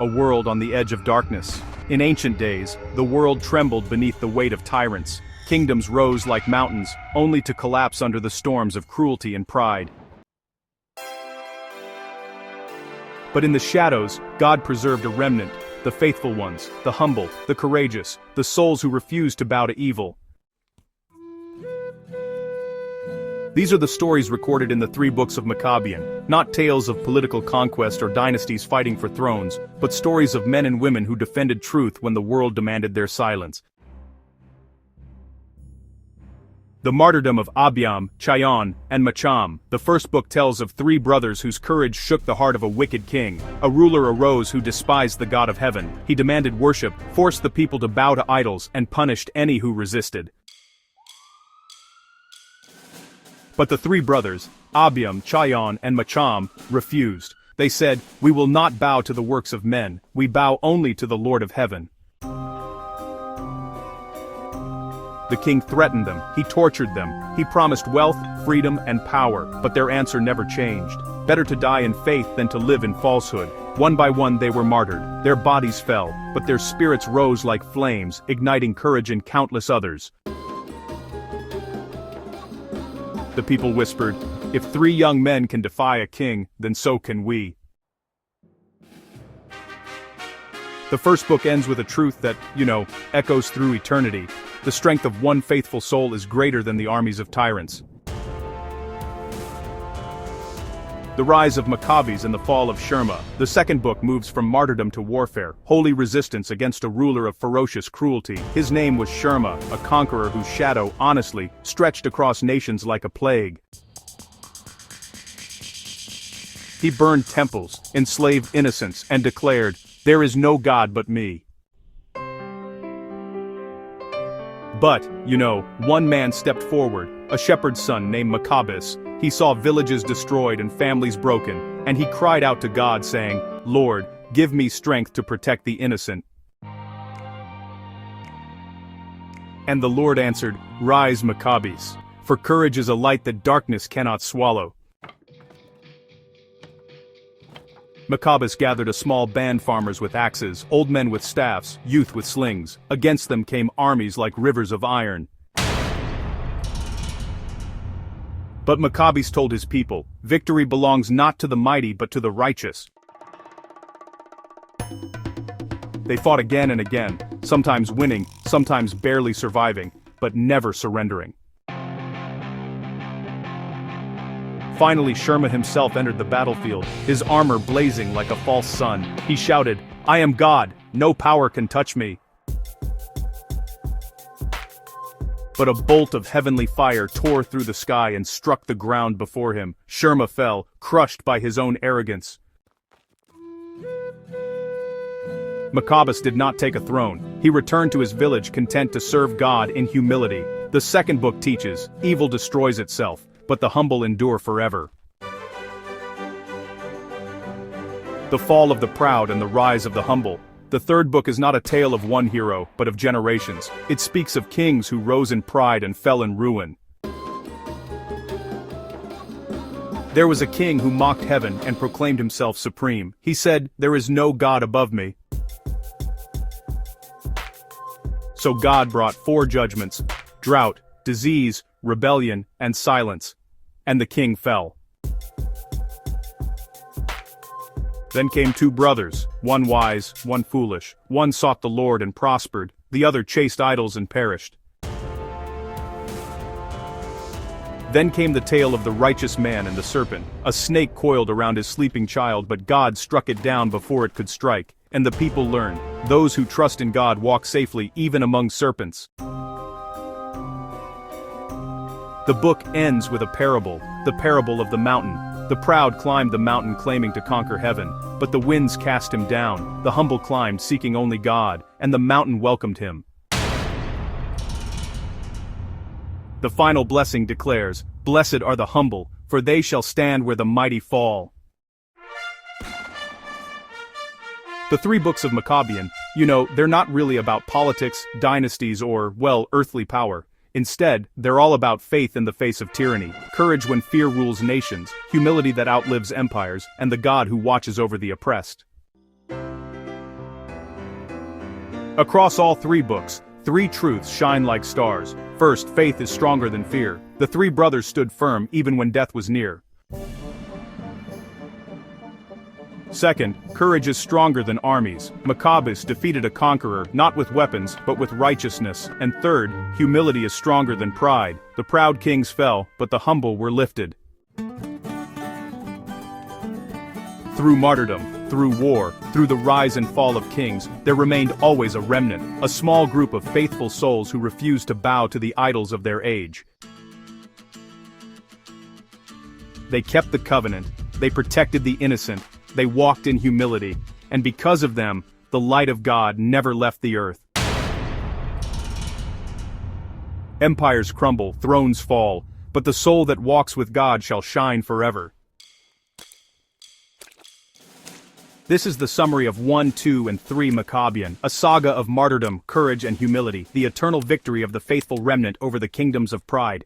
a world on the edge of darkness. In ancient days, the world trembled beneath the weight of tyrants. Kingdoms rose like mountains, only to collapse under the storms of cruelty and pride. But in the shadows, God preserved a remnant, the faithful ones, the humble, the courageous, the souls who refused to bow to evil. These are the stories recorded in the Three Books of Meqabyan, not tales of political conquest or dynasties fighting for thrones, but stories of men and women who defended truth when the world demanded their silence. The martyrdom of Abiam, Chayon, and Macham. The first book tells of three brothers whose courage shook the heart of a wicked king. A ruler arose who despised the God of heaven. He demanded worship, forced the people to bow to idols, and punished any who resisted. But the three brothers, Abiam, Chayon, and Macham, refused. They said, "We will not bow to the works of men, we bow only to the Lord of heaven." The king threatened them, he tortured them, he promised wealth, freedom, and power, but their answer never changed. Better to die in faith than to live in falsehood. One by one they were martyred, their bodies fell, but their spirits rose like flames, igniting courage in countless others. The people whispered, "If three young men can defy a king, then so can we." The first book ends with a truth that, echoes through eternity. The strength of one faithful soul is greater than the armies of tyrants. The rise of Meqabis and the fall of Sherma. The second book moves from martyrdom to warfare, holy resistance against a ruler of ferocious cruelty. His name was Sherma, a conqueror whose shadow, honestly, stretched across nations like a plague. He burned temples, enslaved innocents, and declared, "There is no God but me." But, one man stepped forward, a shepherd's son named Meqabis. He saw villages destroyed and families broken, and he cried out to God saying, "Lord, give me strength to protect the innocent." And the Lord answered, "Rise, Meqabis, for courage is a light that darkness cannot swallow." Meqabis gathered a small band, farmers with axes, old men with staffs, youth with slings. Against them came armies like rivers of iron. But Meqabis told his people, "Victory belongs not to the mighty but to the righteous." They fought again and again, sometimes winning, sometimes barely surviving, but never surrendering. Finally, Sherma himself entered the battlefield, his armor blazing like a false sun. He shouted, "I am God, no power can touch me." But a bolt of heavenly fire tore through the sky and struck the ground before him. Sherma fell, crushed by his own arrogance. Meqabis did not take a throne. He returned to his village content to serve God in humility. The second book teaches, evil destroys itself, but the humble endure forever. The fall of the proud and the rise of the humble. The third book is not a tale of one hero, but of generations. It speaks of kings who rose in pride and fell in ruin. There was a king who mocked heaven and proclaimed himself supreme. He said, "There is no God above me." So God brought 4 judgments: drought, disease, rebellion, and silence. And the king fell. Then came 2 brothers, one wise, one foolish. One sought the Lord and prospered, the other chased idols and perished. Then came the tale of the righteous man and the serpent. A snake coiled around his sleeping child, but God struck it down before it could strike. And the people learned, those who trust in God walk safely even among serpents. The book ends with a parable, the parable of the mountain. The proud climbed the mountain claiming to conquer heaven, but the winds cast him down. The humble climbed seeking only God, and the mountain welcomed him. The final blessing declares, "Blessed are the humble, for they shall stand where the mighty fall." The 3 books of Meqabyan, they're not really about politics, dynasties, or, earthly power. Instead, they're all about faith in the face of tyranny, courage when fear rules nations, humility that outlives empires, and the God who watches over the oppressed. Across all three books, three truths shine like stars. First, faith is stronger than fear. The three brothers stood firm even when death was near. Second, courage is stronger than armies. Meqabis defeated a conqueror, not with weapons, but with righteousness. And third, humility is stronger than pride. The proud kings fell, but the humble were lifted. Through martyrdom, through war, through the rise and fall of kings, there remained always a remnant, a small group of faithful souls who refused to bow to the idols of their age. They kept the covenant, they protected the innocent, they walked in humility, and because of them, the light of God never left the earth. Empires crumble, thrones fall, but the soul that walks with God shall shine forever. This is the summary of 1, 2, and 3 Meqabyan, a saga of martyrdom, courage, and humility, the eternal victory of the faithful remnant over the kingdoms of pride.